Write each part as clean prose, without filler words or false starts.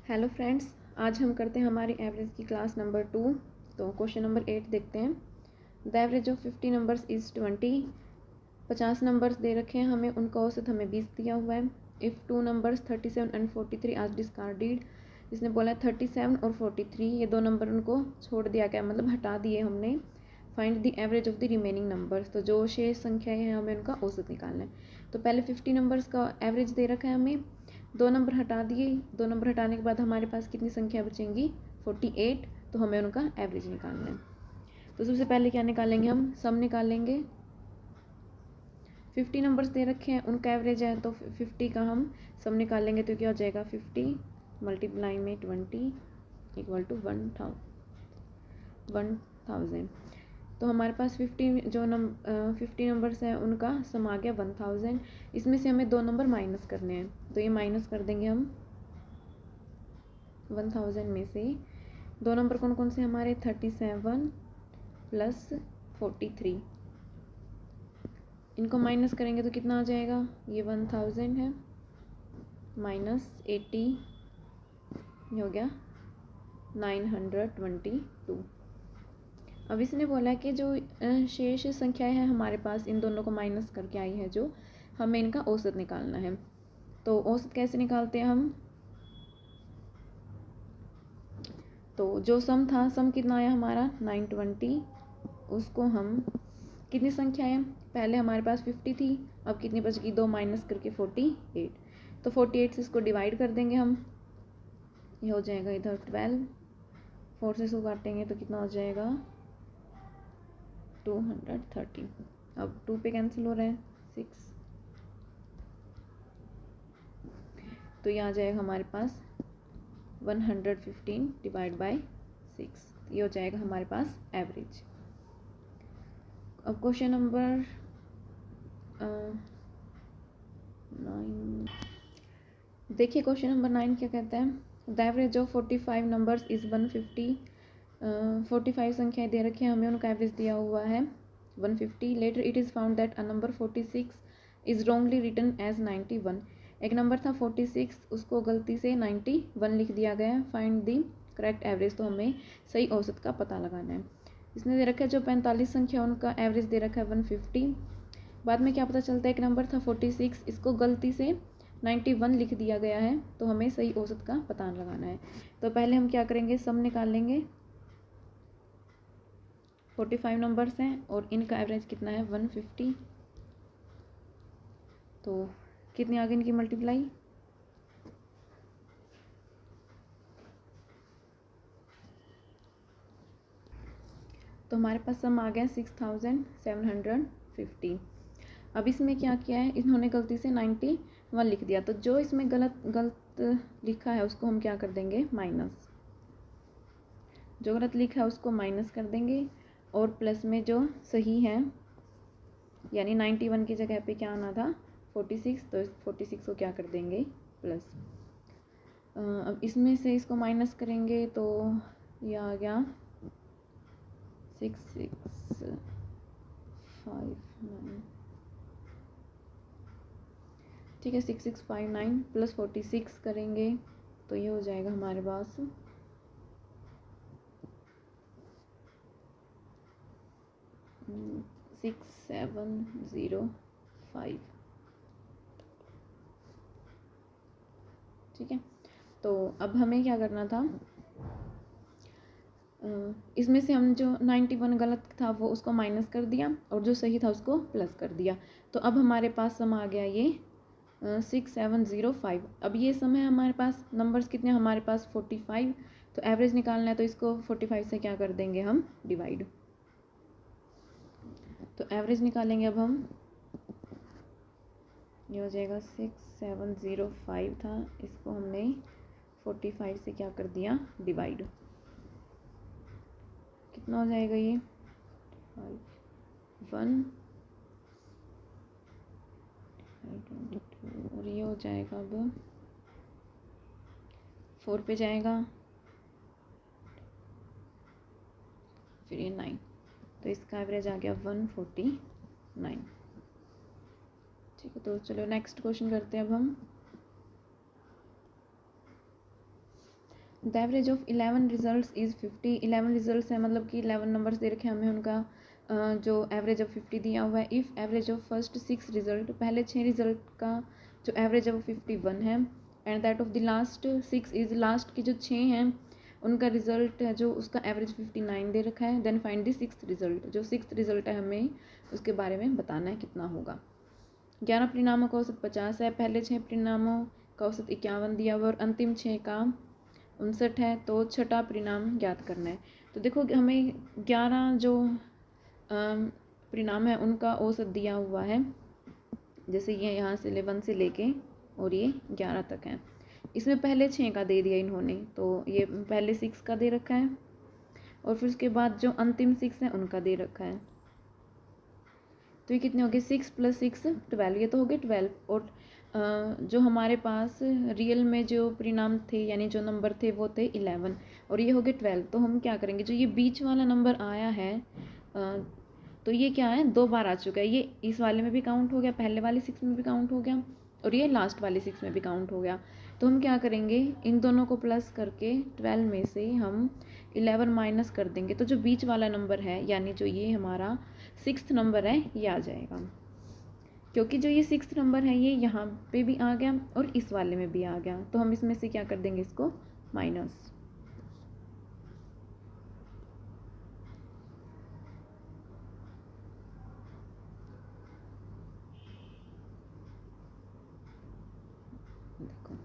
Hello friends, आज हम करते हैं हमारी एवरेज की क्लास नंबर 2। तो क्वेश्चन नंबर 8 देखते हैं। The average of 50 numbers is 20। 50 numbers दे रखे हैं हमें, उनका औसत हमें 20 दिया हुआ है। इफ़ टू नंबर्स 37 एंड 43 आज डिस्कार्डेड, इसने बोला है 37 और 43 ये दो नंबर उनको छोड़ दिया गया, मतलब हटा दिए हमने। Find the average of the remaining numbers, तो जो शेष संख्याएँ हैं हमें उनका औसत निकालना है। तो पहले 50 नंबर्स का एवरेज दे रखा है हमें, दो नंबर हटा दिए। दो नंबर हटाने के बाद हमारे पास कितनी संख्या बचेंगी 48, तो हमें उनका एवरेज निकालना है। तो सबसे पहले क्या निकालेंगे हम, सम निकालेंगे। 50 नंबर्स दे रखे हैं, उनका एवरेज है, तो 50 का हम सम निकालेंगे तो क्या हो जाएगा 50 मल्टीप्लाई में 20 इक्वल टू 1000। तो हमारे पास 50 नंबर्स हैं उनका सम आ गया 1000। इसमें से हमें दो नंबर माइनस करने हैं, तो ये माइनस कर देंगे हम 1000 में से। दो नंबर कौन कौन से हमारे 37 प्लस 43, इनको माइनस करेंगे तो कितना आ जाएगा, ये 1000 है माइनस 80, ये हो गया 922। अब इसने बोला कि जो शेष संख्याएं हैं हमारे पास, इन दोनों को माइनस करके आई है जो, हमें इनका औसत निकालना है। तो औसत कैसे निकालते हैं हम, तो जो सम था, सम कितना आया हमारा 920, उसको हम कितनी संख्या है, पहले हमारे पास 50 थी, अब कितनी बच गई, दो माइनस करके 48। तो 48 से इसको डिवाइड कर देंगे हम, ये हो जाएगा इधर 12, 4 से इसको काटेंगे तो कितना हो जाएगा 230। अब 2 पे कैंसिल हो रहा है 6, तो ये आ जाएगा हमारे पास 115 डिवाइड बाय 6, ये हो जाएगा हमारे पास एवरेज। अब क्वेश्चन नंबर 9 देखिए। क्वेश्चन नंबर 9 क्या कहता है, the average of 45 numbers is 150। 45 संख्याएं दे रखी हैं हमें, उनका एवरेज दिया हुआ है 150। Later it is found that a number 46 is wrongly written as 91। एक नंबर था 46, उसको गलती से 91 लिख दिया गया है। फाइंड द करेक्ट एवरेज, तो हमें सही औसत का पता लगाना है। इसने दे रखा है जो 45 संख्या, उनका एवरेज दे रखा है 150। बाद में क्या पता चलता है, एक नंबर था 46, इसको गलती से 91 लिख दिया गया है, तो हमें सही औसत का पता लगाना है। तो पहले हम क्या करेंगे, सम निकाल लेंगे। 45 नंबर्स हैं और इनका एवरेज कितना है 150, तो कितनी आ गई इनकी मल्टीप्लाई, तो हमारे पास सम आ गया 6750। अब इसमें क्या किया है, इन्होंने गलती से 91 लिख दिया, तो जो इसमें गलत लिखा है उसको हम क्या कर देंगे माइनस, जो गलत लिखा है उसको माइनस कर देंगे, और प्लस में जो सही है, यानी 91 की जगह पे क्या आना था 46, तो 46 को क्या कर देंगे प्लस। अब इसमें से इसको माइनस करेंगे तो ये आ गया 6659, ठीक है 6659 प्लस 46 करेंगे तो ये हो जाएगा हमारे पास 6705, ठीक है। तो अब हमें क्या करना था, इसमें से हम जो 91 गलत था वो उसको माइनस कर दिया, और जो सही था उसको प्लस कर दिया। तो अब हमारे पास सम आ गया ये 6705। अब ये सम है हमारे पास, नंबर्स कितने हमारे पास 45, तो एवरेज निकालना है, तो इसको 45 से क्या कर देंगे हम डिवाइड, तो एवरेज निकालेंगे। अब हम, ये हो जाएगा 6705 था, इसको हमने 45 से क्या कर दिया डिवाइड, कितना हो जाएगा ये 1, और ये हो जाएगा अब 4 पे जाएगा, फिर ये 9, तो इसका एवरेज आ गया 149, ठीक है। तो चलो नेक्स्ट क्वेश्चन करते हैं अब हम। The average of 11 results is 50। 11 results हैं मतलब कि 11 नंबर्स दे रखे हैं हमें, उनका जो एवरेज ऑफ 50 दिया हुआ है। If average of first 6 result, पहले 6 रिजल्ट का जो एवरेज है वो 51 है, and that of the last 6 is, last की जो 6 हैं उनका रिजल्ट है जो उसका एवरेज 59 दे रखा है। Then find the 6th result, जो 6th रिजल्ट है हमें उसके बारे में बताना है कितना होगा। 11 परिणामों का औसत 50 है, पहले 6 परिणामों का औसत 51 दिया हुआ और अंतिम 6 का 59 है, तो छठा परिणाम ज्ञात करना है। तो देखो हमें 11 जो परिणाम है उनका औसत दिया हुआ है, जैसे ये यहाँ से 1 से लेके और ये 11 तक है। इसमें पहले 6 का दे दिया इन्होंने, तो ये पहले 6 का दे रखा है और फिर उसके बाद जो अंतिम 6 है उनका दे रखा है। तो ये कितने हो गए, 6 + 6 12, ये तो हो गए 12। और जो हमारे पास रियल में जो परिणाम थे यानी जो नंबर थे वो थे 11 और ये हो गए 12। तो हम क्या करेंगे, जो ये बीच वाला नंबर आया है तो ये क्या है, 2 बार आ चुका है, ये इस वाले में भी काउंट हो गया, पहले वाले 6 में भी काउंट हो गया और ये लास्ट वाले 6 में भी काउंट हो गया। तो हम क्या करेंगे, इन दोनों को प्लस करके 12 में से हम 11 माइनस कर देंगे, तो जो बीच वाला नंबर है यानी जो ये हमारा 6th नंबर है ये आ जाएगा, क्योंकि जो ये 6th नंबर है ये यहाँ पे भी आ गया और इस वाले में भी आ गया, तो हम इसमें से क्या कर देंगे, इसको माइनस। देखो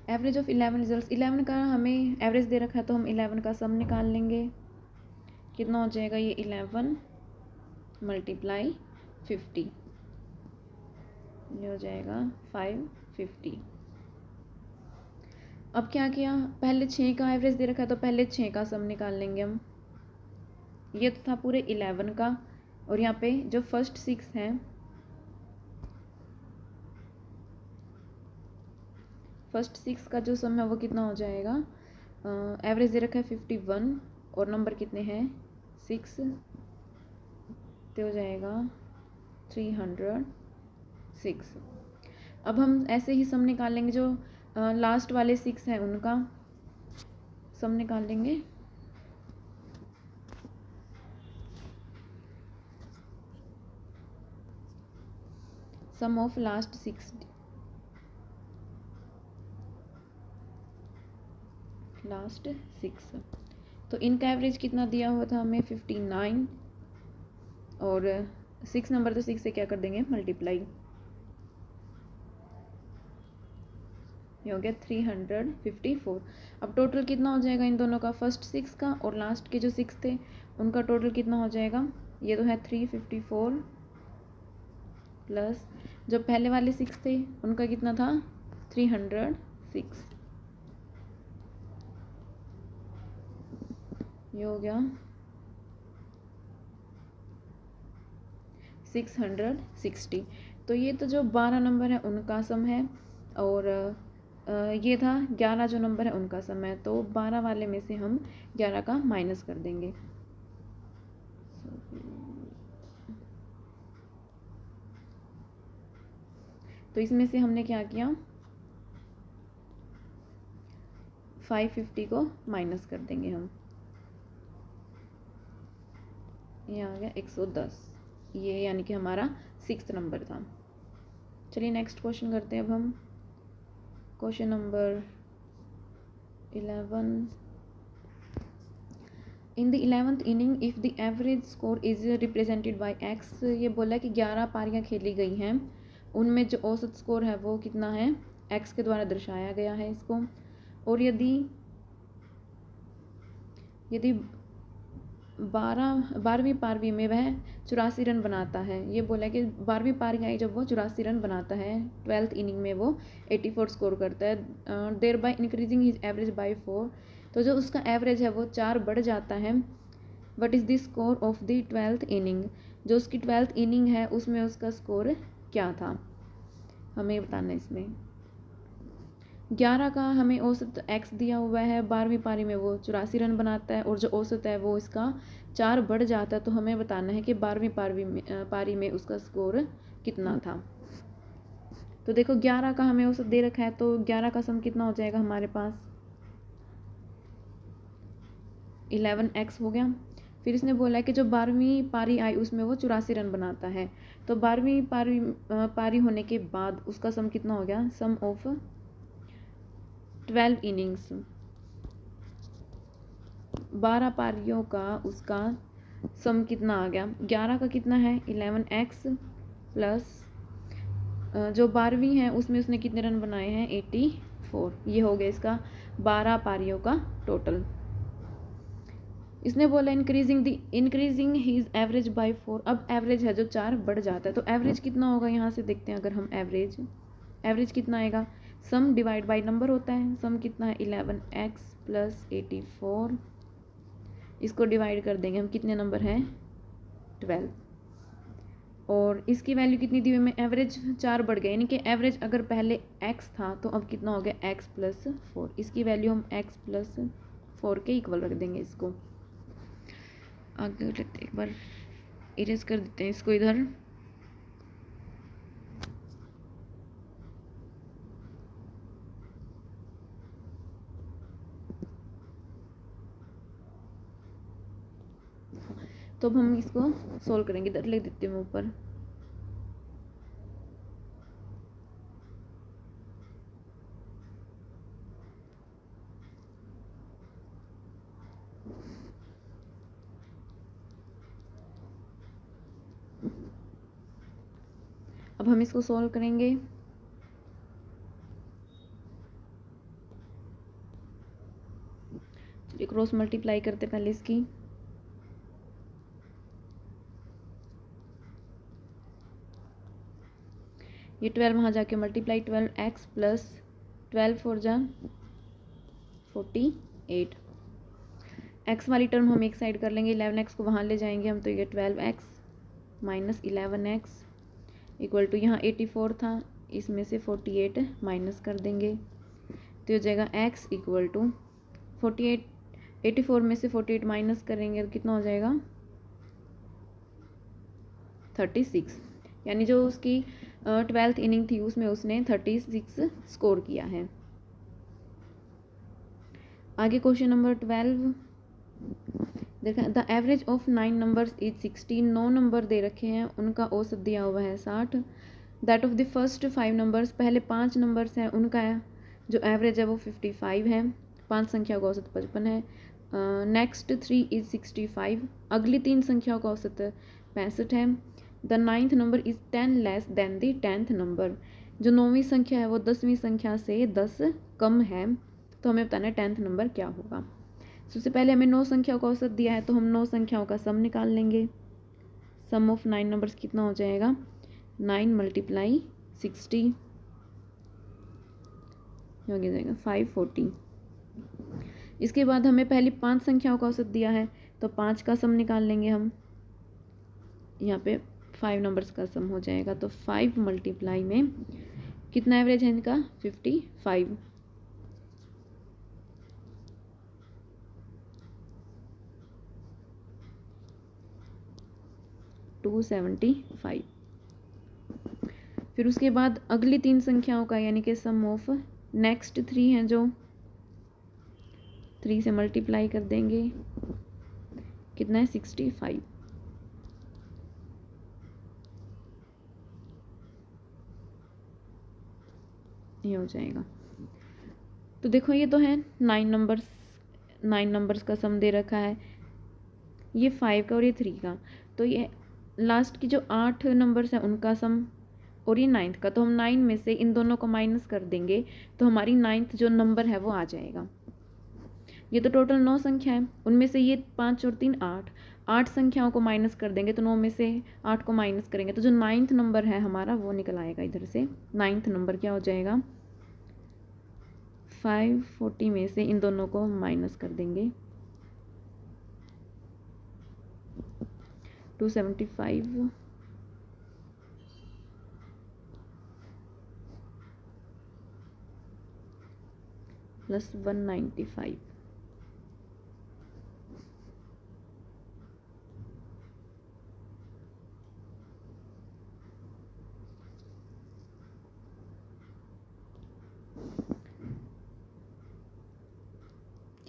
एवरेज ऑफ 11 रिजल्ट्स, 11 का हमें एवरेज दे रखा है तो हम 11 का सम निकाल लेंगे। कितना हो जाएगा, ये 11 × 50, ये हो जाएगा 550। अब क्या किया, पहले 6 का एवरेज दे रखा है तो पहले 6 का सम निकाल लेंगे हम। ये तो था पूरे 11 का और यहाँ पे जो फर्स्ट 6 हैं, फर्स्ट 6 का जो सम है वो कितना हो जाएगा, एवरेज दे रखा है 51 और नंबर कितने हैं 6, तो हो जाएगा 306। अब हम ऐसे ही सम निकाल लेंगे, जो लास्ट वाले 6 हैं उनका सम निकाल लेंगे। सम ऑफ लास्ट 6, लास्ट 6, तो इनका एवरेज कितना दिया हुआ था हमें 59 और 6 नंबर तो 6 से क्या कर देंगे मल्टीप्लाई, ये हो गया 354। अब टोटल कितना हो जाएगा इन दोनों का, फर्स्ट 6 का और लास्ट के जो 6 थे उनका टोटल कितना हो जाएगा, ये तो है 354 प्लस जो पहले वाले 6 थे उनका कितना था 306, ये हो गया 660। तो ये तो जो 12 नंबर है उनका सम है और ये था 11 जो नंबर है उनका सम है, तो 12 वाले में से हम 11 का माइनस कर देंगे। तो इसमें से हमने क्या किया, 550 को माइनस कर देंगे हम, ये आ गया 110, ये यानी कि हमारा 6th नंबर था। चलिए नेक्स्ट क्वेश्चन करते हैं अब हम, question number 11। In the 11th inning if the average score is represented by x, ये बोला कि 11 पारियां खेली गई हैं, उनमें जो औसत स्कोर है वो कितना है, एक्स के द्वारा दर्शाया गया है इसको। और यदि 12वीं पारी में वह 84 रन बनाता है, ये बोला कि 12वीं पारी आई जब वो 84 रन बनाता है, 12th इनिंग में वो 84 स्कोर करता है, thereby increasing his average by 4, तो जो उसका एवरेज है वो 4 बढ़ जाता है। What is the score of the 12th inning, जो उसकी 12th इनिंग है उसमें उसका स्कोर क्या था, हमें बताना है। इसमें 11 का हमें औसत एक्स दिया हुआ है, 12वीं पारी में वो 84 रन बनाता है और जो औसत है वो इसका 4 बढ़ जाता है, तो हमें बताना है कि 12वीं पारी में उसका स्कोर कितना था। तो देखो 11 का हमें औसत दे रखा है, तो 11 का सम कितना हो जाएगा हमारे पास, 11x हो गया। फिर इसने बोला है कि जो 12वीं पारी आई उसमें वो 84 रन बनाता है। तो 12वीं पारी होने के बाद उसका सम कितना हो गया, सम ऑफ 12 इनिंग्स, 12 पारियों का उसका सम कितना आ गया, 11 का कितना है 11x प्लस जो 12वीं है उसमें उसने कितने रन बनाए हैं 84। ये हो गया इसका 12 पारियों का टोटल। इसने बोला इंक्रीजिंग हीज एवरेज बाय 4। अब एवरेज है जो 4 बढ़ जाता है, तो एवरेज कितना होगा यहाँ से देखते हैं। अगर हम एवरेज कितना आएगा, सम डिवाइड बाय नंबर होता है। सम कितना है 11x प्लस 84, इसको डिवाइड कर देंगे हम, कितने नंबर हैं 12, और इसकी वैल्यू कितनी दी हुई में, एवरेज 4 बढ़ गया, यानी कि एवरेज अगर पहले x था तो अब कितना हो गया x प्लस 4। इसकी वैल्यू हम x प्लस 4 के इक्वल रख देंगे। इसको आगे एक बार इरेज कर देते हैं इसको इधर। तो अब हम इसको सोल्व करेंगे, इधर लिख देती हूँ ऊपर। अब हम इसको सॉल्व करेंगे। चलिए क्रॉस मल्टीप्लाई करते पहले इसकी। ये 12 वहाँ जाके मल्टीप्लाई, 12x प्लस 12 4 जा 48। x वाली टर्म हम एक साइड कर लेंगे, 11x को वहाँ ले जाएंगे हम, तो ये 12x minus 11x equal to, यहाँ 84 था इसमें से 48 माइनस कर देंगे, तो हो जाएगा x इक्वल टू 48, 84 में से 48 माइनस करेंगे तो कितना हो जाएगा 36। यानी जो उसकी 12th इनिंग थी उसमें उसने 36 स्कोर किया है। आगे क्वेश्चन नंबर 12 देखा, the average of 9 numbers is 16। 9 number दे रखे हैं, उनका औसत दिया हुआ है 60। That of the first 5 numbers, पहले 5 नंबर्स हैं उनका जो एवरेज है वो 55 है। 5 संख्या का औसत 55 है। नेक्स्ट 3 इज 65, अगली 3 संख्याओं का औसत 65 है। The 9th number is 10 less than the 10th number, जो 9वीं संख्या है वो 10वीं संख्या से 10 कम है। तो हमें बताना है 10th नंबर क्या होगा। सबसे पहले हमें 9 संख्याओं का औसत दिया है, तो हम 9 संख्याओं का सम निकाल लेंगे। सम ऑफ 9 नंबर्स कितना हो जाएगा, 9 मल्टीप्लाई 60 हो जाएगा 540। इसके बाद हमें पहले 5 संख्याओं का औसत दिया है, तो 5 का सम निकाल लेंगे हम। यहाँ पे 5 नंबर्स का सम हो जाएगा, तो 5 मल्टीप्लाई में कितना एवरेज है इनका 55, 275। फिर उसके बाद अगली 3 संख्याओं का, यानी कि सम ऑफ नेक्स्ट 3 हैं जो 3 से मल्टीप्लाई कर देंगे, कितना है 65। ये हो जाएगा। तो देखो ये तो है 9 नंबर्स का सम दे रखा है, ये 5 का और ये 3 का। तो ये लास्ट की जो 8 नंबर्स हैं उनका सम और ये 9th का, तो हम 9 में से इन दोनों को माइनस कर देंगे तो हमारी 9th जो नंबर है वो आ जाएगा। ये तो टोटल 9 संख्या है, उनमें से ये 5 और 3 8 संख्याओं को माइनस कर देंगे, तो 9 में से 8 को माइनस करेंगे तो जो 9th नंबर है हमारा वो निकल आएगा इधर से। 9th नंबर क्या हो जाएगा, 540 में से इन दोनों को माइनस कर देंगे, 275 प्लस 195।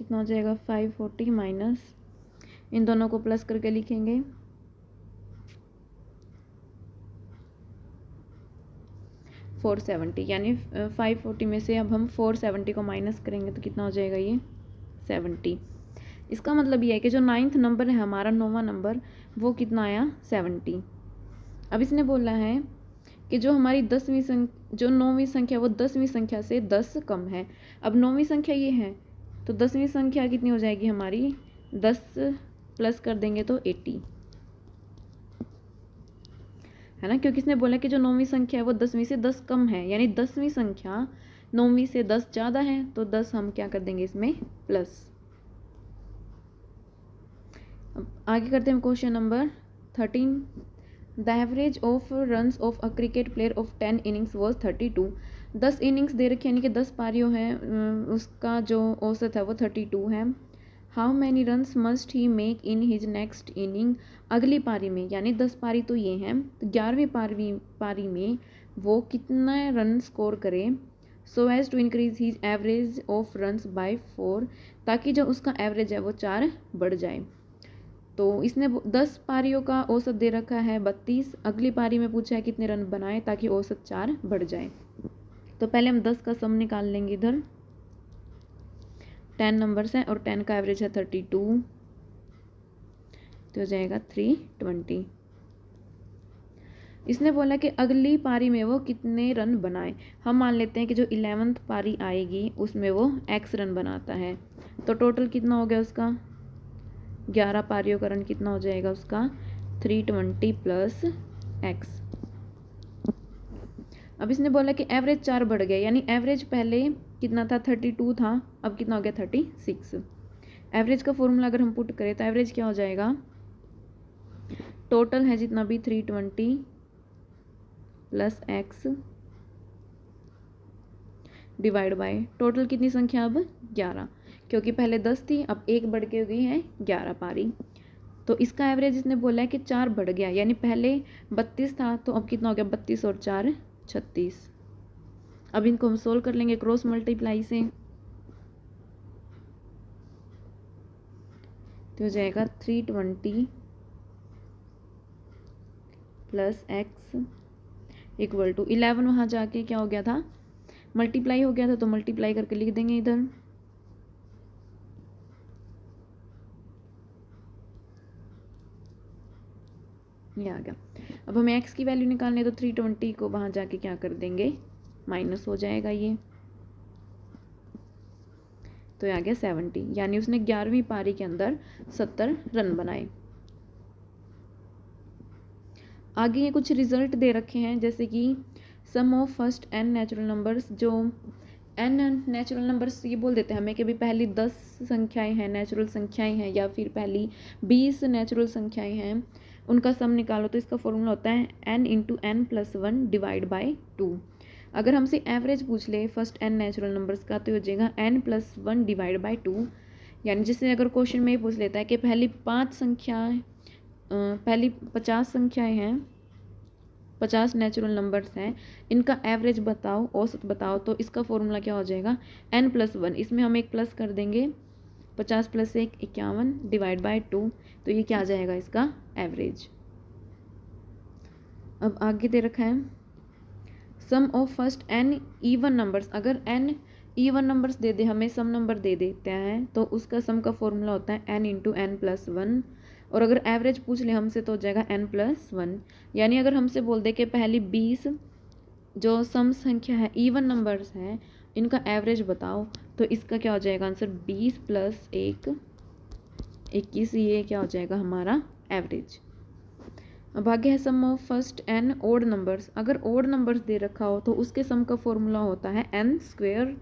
कितना हो जाएगा 540 माइनस, इन दोनों को प्लस करके लिखेंगे 470, यानी 540 में से अब हम 470 को माइनस करेंगे तो कितना हो जाएगा ये 70। इसका मतलब ये है कि जो 9th नंबर है हमारा 9वां नंबर वो कितना आया 70। अब इसने बोला है कि जो हमारी 9वीं संख्या वो 10वीं संख्या से 10 कम है। अब 9वीं संख्या ये है तो 10वीं संख्या कितनी हो जाएगी हमारी 10 प्लस कर देंगे तो 80 है ना, क्योंकि इसने बोला कि जो 9वीं संख्या है वो 10वीं से 10 कम है, यानी 10वीं संख्या 9वीं से 10 ज़्यादा है तो 10 हम क्या कर देंगे इसमें प्लस। अब आगे करते हैं question number 13। The average of runs of a cricket player of 10 innings was 32। 10 innings दे रखी यानी कि 10 पारियों हैं, उसका जो औसत है वो 32 है। How many runs must he make in his next inning, अगली पारी में, यानी 10 पारी तो ये हैं, तो 11वीं पारी में वो कितना रन स्कोर करे so as to increase his average of runs by 4, ताकि जो उसका एवरेज है वो 4 बढ़ जाए। तो इसने 10 पारियों का औसत दे रखा है 32, अगली पारी में पूछा है कितने रन बनाए ताकि औसत 4 बढ़ जाए। तो पहले हम 10 का सम निकाल लेंगे, इधर 10 नंबर्स हैं और 10 का एवरेज है 32, तो हो जाएगा 320। इसने बोला कि अगली पारी में वो कितने रन बनाए। हम मान लेते हैं कि जो 11th पारी आएगी उसमें वो x रन बनाता है, तो टोटल कितना हो गया उसका 11 पारियों का रन कितना हो जाएगा उसका 320 प्लस x। अब इसने बोला कि एवरेज 4 बढ़ गया, यानी एवरेज पहले कितना था 32 था, अब कितना हो गया 36। एवरेज का फॉर्मूला अगर हम पुट करें तो एवरेज क्या हो जाएगा, टोटल है जितना भी 320 plus x divide by total कितनी संख्या अब 11, क्योंकि पहले 10 थी अब 1 बढ़ के हो गई है 11 पारी। तो इसका एवरेज इसने बोला है कि 4 बढ़ गया, यानी पहले 32 था तो अब कितना हो गया 32 और 4 36। अब इनको हम सोल्व कर लेंगे क्रॉस मल्टीप्लाई से, तो हो जाएगा 320 प्लस x इक्वल टू 11, वहाँ जाके क्या हो गया था मल्टीप्लाई हो गया था तो मल्टीप्लाई करके लिख देंगे इधर, ये आ गया। अब हमें x की वैल्यू निकालनी है तो 320 को वहाँ जाके क्या कर देंगे माइनस हो जाएगा ये, तो ये आ गया 70, यानी उसने 11वीं पारी के अंदर 70 रन बनाए। आगे ये कुछ रिजल्ट दे रखे हैं, जैसे कि sum of first n natural numbers, जो n नेचुरल नंबर्स ये बोल देते हैं हमें कि भी पहली 10 संख्याएं हैं नेचुरल संख्याएं हैं या फिर पहली 20 नेचुरल संख्याएं हैं, उनका सम निकालो। तो इसका फॉर्मूला होता है n into n plus 1 divide by 2। अगर हमसे एवरेज पूछ ले फर्स्ट n नेचुरल नंबर्स का तो हो जाएगा n प्लस 1 डिवाइड बाई 2, यानी जैसे अगर क्वेश्चन में ये पूछ लेता है कि पहली 50 संख्याएं हैं, 50 नेचुरल नंबर्स हैं, इनका एवरेज बताओ, औसत बताओ, तो इसका फॉर्मूला क्या हो जाएगा n प्लस 1, इसमें हम एक प्लस कर देंगे, 50 प्लस 1 51 डिवाइड बाई 2, तो ये क्या आ जाएगा इसका एवरेज। अब आगे दे रखा है sum of first n even numbers, अगर n इवन नंबर्स दे दे हमें सम नंबर दे देते हैं तो उसका सम का फॉर्मूला होता है n इंटू n प्लस 1, और अगर एवरेज पूछ ले हमसे तो हो जाएगा n प्लस 1, यानी अगर हमसे बोल दे कि पहली 20 जो सम संख्या है इवन नंबर्स हैं इनका एवरेज बताओ, तो इसका क्या हो जाएगा आंसर 20 प्लस 1 21, ये क्या हो जाएगा हमारा एवरेज। अब आगे है sum of first n odd numbers, अगर ओड नंबर्स दे रखा हो तो उसके सम का फॉर्मूला होता है n स्क्वेयर।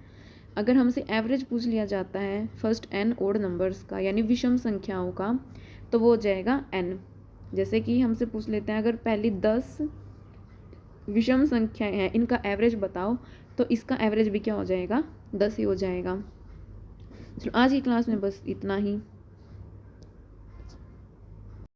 अगर हमसे एवरेज पूछ लिया जाता है फर्स्ट n ओड नंबर्स का यानी विषम संख्याओं का, तो वो हो जाएगा n। जैसे कि हमसे पूछ लेते हैं अगर पहली 10 विषम संख्याएं हैं इनका एवरेज बताओ, तो इसका एवरेज भी क्या हो जाएगा 10 ही हो जाएगा। चलो आज की क्लास में बस इतना ही।